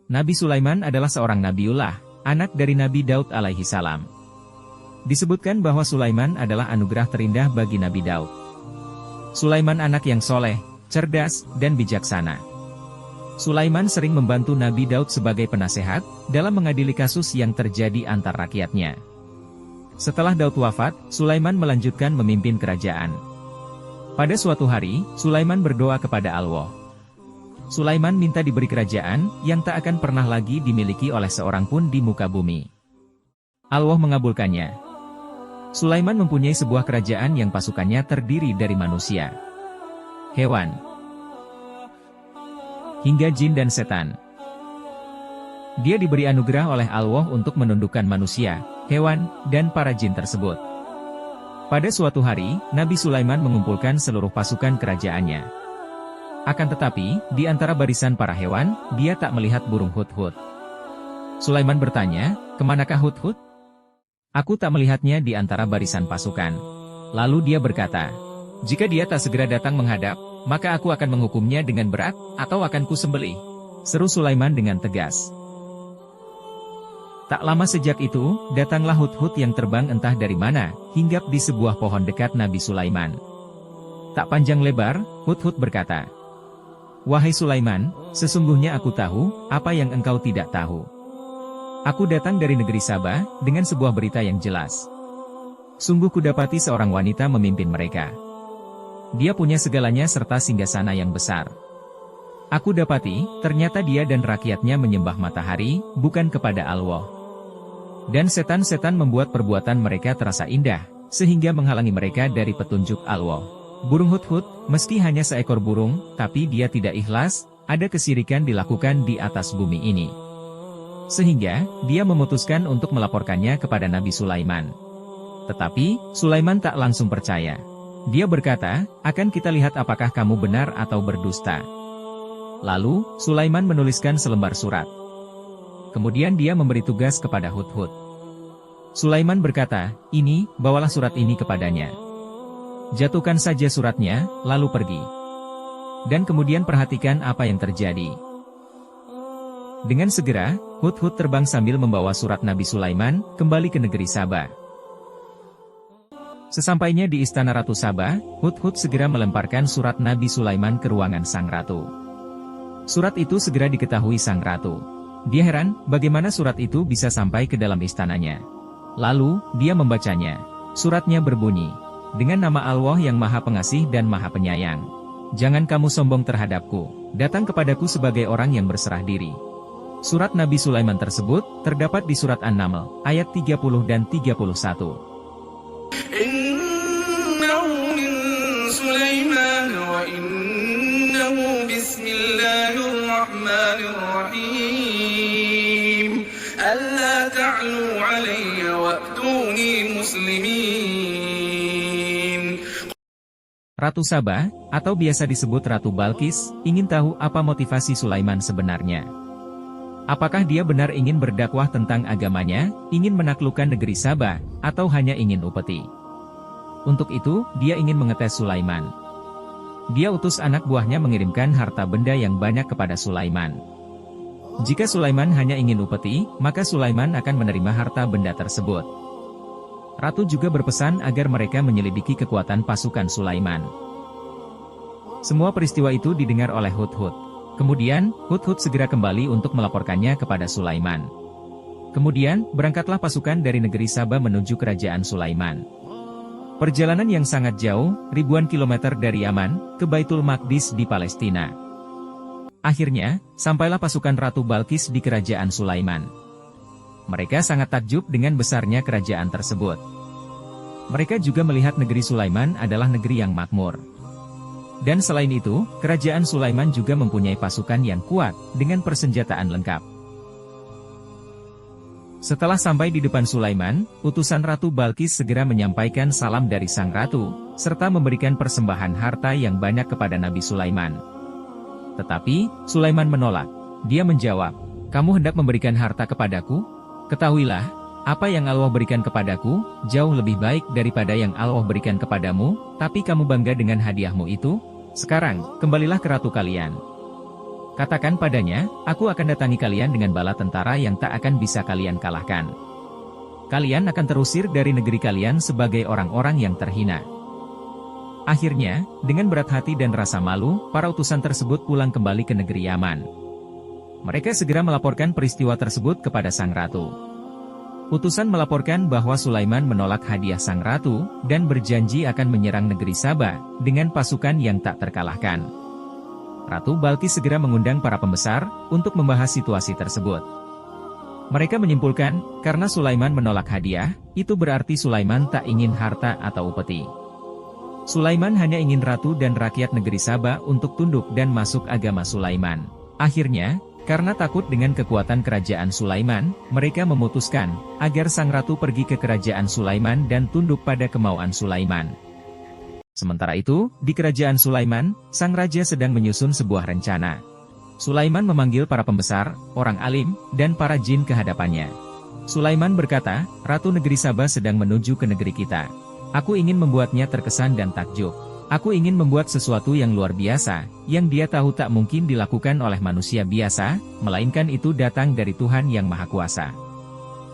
Nabi Sulaiman adalah seorang nabiullah, anak dari Nabi Daud alaihi salam. Disebutkan bahwa Sulaiman adalah anugerah terindah bagi Nabi Daud. Sulaiman anak yang soleh, cerdas, dan bijaksana. Sulaiman sering membantu Nabi Daud sebagai penasehat dalam mengadili kasus yang terjadi antar rakyatnya. Setelah Daud wafat, Sulaiman melanjutkan memimpin kerajaan. Pada suatu hari, Sulaiman berdoa kepada Allah. Sulaiman minta diberi kerajaan yang tak akan pernah lagi dimiliki oleh seorang pun di muka bumi. Allah mengabulkannya. Sulaiman mempunyai sebuah kerajaan yang pasukannya terdiri dari manusia, hewan, hingga jin dan setan. Dia diberi anugerah oleh Allah untuk menundukkan manusia, hewan, dan para jin tersebut. Pada suatu hari, Nabi Sulaiman mengumpulkan seluruh pasukan kerajaannya. Akan tetapi, di antara barisan para hewan, dia tak melihat burung hudhud. Sulaiman bertanya, "Kemanakah hudhud?" "Aku tak melihatnya di antara barisan pasukan." Lalu dia berkata, "Jika dia tak segera datang menghadap, maka aku akan menghukumnya dengan berat, atau akan kusembelih," seru Sulaiman dengan tegas. Tak lama sejak itu, datanglah hudhud yang terbang entah dari mana, hinggap di sebuah pohon dekat Nabi Sulaiman. Tak panjang lebar, hudhud berkata, "Wahai Sulaiman, sesungguhnya aku tahu apa yang engkau tidak tahu. Aku datang dari negeri Sabah dengan sebuah berita yang jelas. Sungguh kudapati seorang wanita memimpin mereka. Dia punya segalanya serta singgasana yang besar. Aku dapati, ternyata dia dan rakyatnya menyembah matahari, bukan kepada Allah. Dan setan-setan membuat perbuatan mereka terasa indah, sehingga menghalangi mereka dari petunjuk Allah. Burung hudhud, meski hanya seekor burung, tapi dia tidak ikhlas, ada kesirikan dilakukan di atas bumi ini. Sehingga, dia memutuskan untuk melaporkannya kepada Nabi Sulaiman. Tetapi, Sulaiman tak langsung percaya. Dia berkata, "Akan kita lihat apakah kamu benar atau berdusta." Lalu, Sulaiman menuliskan selembar surat. Kemudian dia memberi tugas kepada hudhud. Sulaiman berkata, "Ini, bawalah surat ini kepadanya. Jatuhkan saja suratnya, lalu pergi. Dan kemudian perhatikan apa yang terjadi." Dengan segera, hudhud terbang sambil membawa surat Nabi Sulaiman, kembali ke negeri Sabah. Sesampainya di istana Ratu Sabah, hudhud segera melemparkan surat Nabi Sulaiman ke ruangan sang ratu. Surat itu segera diketahui sang ratu. Dia heran, bagaimana surat itu bisa sampai ke dalam istananya. Lalu, dia membacanya. Suratnya berbunyi, "Dengan nama Allah yang Maha Pengasih dan Maha Penyayang. Jangan kamu sombong terhadapku, datang kepadaku sebagai orang yang berserah diri." Surat Nabi Sulaiman tersebut, terdapat di surat An-Naml, ayat 30 dan 31. Innahu min Sulaiman wa innahu bismillahirrahmanirrahim. Alla ta'lu alayya wa'tuni muslimin. Ratu Sabah, atau biasa disebut Ratu Balkis, ingin tahu apa motivasi Sulaiman sebenarnya. Apakah dia benar ingin berdakwah tentang agamanya, ingin menaklukkan negeri Sabah, atau hanya ingin upeti? Untuk itu, dia ingin mengetes Sulaiman. Dia utus anak buahnya mengirimkan harta benda yang banyak kepada Sulaiman. Jika Sulaiman hanya ingin upeti, maka Sulaiman akan menerima harta benda tersebut. Ratu juga berpesan agar mereka menyelidiki kekuatan pasukan Sulaiman. Semua peristiwa itu didengar oleh hudhud. Kemudian, hudhud segera kembali untuk melaporkannya kepada Sulaiman. Kemudian, berangkatlah pasukan dari negeri Sabah menuju kerajaan Sulaiman. Perjalanan yang sangat jauh, ribuan kilometer dari Yaman, ke Baitul Maqdis di Palestina. Akhirnya, sampailah pasukan Ratu Balkis di kerajaan Sulaiman. Mereka sangat takjub dengan besarnya kerajaan tersebut. Mereka juga melihat negeri Sulaiman adalah negeri yang makmur. Dan selain itu, kerajaan Sulaiman juga mempunyai pasukan yang kuat, dengan persenjataan lengkap. Setelah sampai di depan Sulaiman, utusan Ratu Balkis segera menyampaikan salam dari sang ratu, serta memberikan persembahan harta yang banyak kepada Nabi Sulaiman. Tetapi, Sulaiman menolak. Dia menjawab, "Kamu hendak memberikan harta kepadaku? Ketahuilah, apa yang Allah berikan kepadaku, jauh lebih baik daripada yang Allah berikan kepadamu, tapi kamu bangga dengan hadiahmu itu? Sekarang, kembalilah ke ratu kalian." Katakan padanya, aku akan datangi kalian dengan bala tentara yang tak akan bisa kalian kalahkan. Kalian akan terusir dari negeri kalian sebagai orang-orang yang terhina. Akhirnya, dengan berat hati dan rasa malu, para utusan tersebut pulang kembali ke negeri Yaman. Mereka segera melaporkan peristiwa tersebut kepada sang ratu. Utusan melaporkan bahwa Sulaiman menolak hadiah sang ratu, dan berjanji akan menyerang negeri Sabah, dengan pasukan yang tak terkalahkan. Ratu Balqis segera mengundang para pembesar, untuk membahas situasi tersebut. Mereka menyimpulkan, karena Sulaiman menolak hadiah, itu berarti Sulaiman tak ingin harta atau upeti. Sulaiman hanya ingin ratu dan rakyat negeri Sabah untuk tunduk dan masuk agama Sulaiman. Akhirnya, karena takut dengan kekuatan kerajaan Sulaiman, mereka memutuskan, agar sang ratu pergi ke kerajaan Sulaiman dan tunduk pada kemauan Sulaiman. Sementara itu, di kerajaan Sulaiman, sang raja sedang menyusun sebuah rencana. Sulaiman memanggil para pembesar, orang alim, dan para jin ke hadapannya. Sulaiman berkata, Ratu negeri Sabah sedang menuju ke negeri kita. Aku ingin membuatnya terkesan dan takjub. Aku ingin membuat sesuatu yang luar biasa, yang dia tahu tak mungkin dilakukan oleh manusia biasa, melainkan itu datang dari Tuhan yang Maha Kuasa.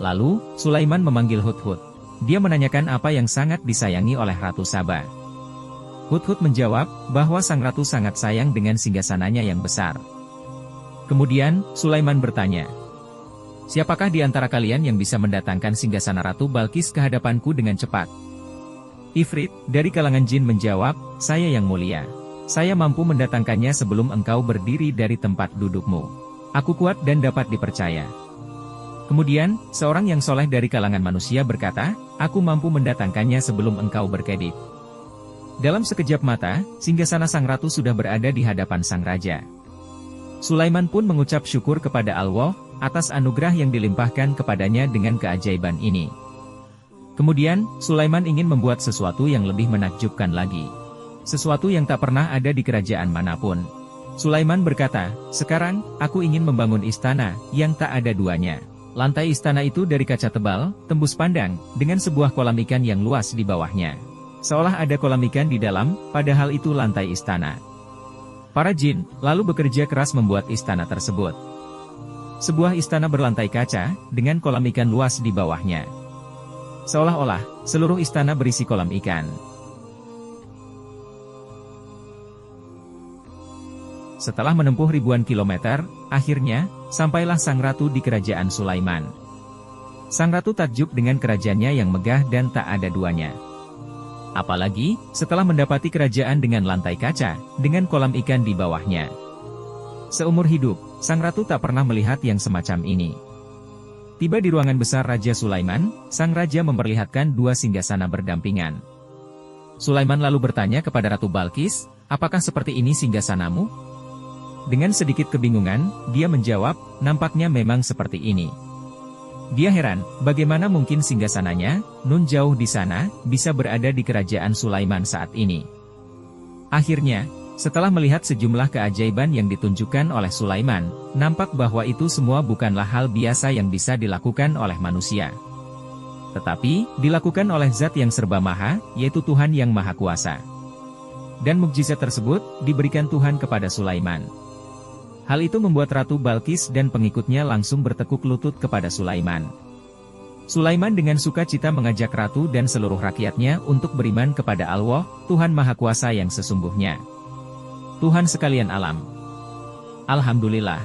Lalu, Sulaiman memanggil Hudhud. Dia menanyakan apa yang sangat disayangi oleh Ratu Sabah. Hudhud menjawab, bahwa sang ratu sangat sayang dengan singgasananya yang besar. Kemudian, Sulaiman bertanya, siapakah di antara kalian yang bisa mendatangkan singgasana Ratu Balqis ke hadapanku dengan cepat? Ifrit, dari kalangan jin menjawab, saya yang mulia. Saya mampu mendatangkannya sebelum engkau berdiri dari tempat dudukmu. Aku kuat dan dapat dipercaya. Kemudian, seorang yang soleh dari kalangan manusia berkata, aku mampu mendatangkannya sebelum engkau berkedip. Dalam sekejap mata, singgasana sang ratu sudah berada di hadapan sang raja. Sulaiman pun mengucap syukur kepada Allah, atas anugerah yang dilimpahkan kepadanya dengan keajaiban ini. Kemudian, Sulaiman ingin membuat sesuatu yang lebih menakjubkan lagi. Sesuatu yang tak pernah ada di kerajaan manapun. Sulaiman berkata, sekarang, aku ingin membangun istana, yang tak ada duanya. Lantai istana itu dari kaca tebal, tembus pandang, dengan sebuah kolam ikan yang luas di bawahnya. Seolah ada kolam ikan di dalam, padahal itu lantai istana. Para jin, lalu bekerja keras membuat istana tersebut. Sebuah istana berlantai kaca, dengan kolam ikan luas di bawahnya. Seolah-olah, seluruh istana berisi kolam ikan. Setelah menempuh ribuan kilometer, akhirnya, sampailah sang ratu di kerajaan Sulaiman. Sang ratu takjub dengan kerajaannya yang megah dan tak ada duanya. Apalagi, setelah mendapati kerajaan dengan lantai kaca, dengan kolam ikan di bawahnya. Seumur hidup, sang ratu tak pernah melihat yang semacam ini. Tiba di ruangan besar Raja Sulaiman, sang raja memperlihatkan dua singgasana berdampingan. Sulaiman lalu bertanya kepada Ratu Balqis, apakah seperti ini singgasanamu? Dengan sedikit kebingungan, dia menjawab, nampaknya memang seperti ini. Dia heran, bagaimana mungkin singgasananya, nun jauh di sana, bisa berada di kerajaan Sulaiman saat ini. Akhirnya, setelah melihat sejumlah keajaiban yang ditunjukkan oleh Sulaiman, nampak bahwa itu semua bukanlah hal biasa yang bisa dilakukan oleh manusia. Tetapi, dilakukan oleh Zat yang serba maha, yaitu Tuhan yang Maha Kuasa. Dan mukjizat tersebut, diberikan Tuhan kepada Sulaiman. Hal itu membuat Ratu Balqis dan pengikutnya langsung bertekuk lutut kepada Sulaiman. Sulaiman dengan sukacita mengajak ratu dan seluruh rakyatnya untuk beriman kepada Allah, Tuhan Maha Kuasa yang sesungguhnya. Tuhan sekalian alam. Alhamdulillah.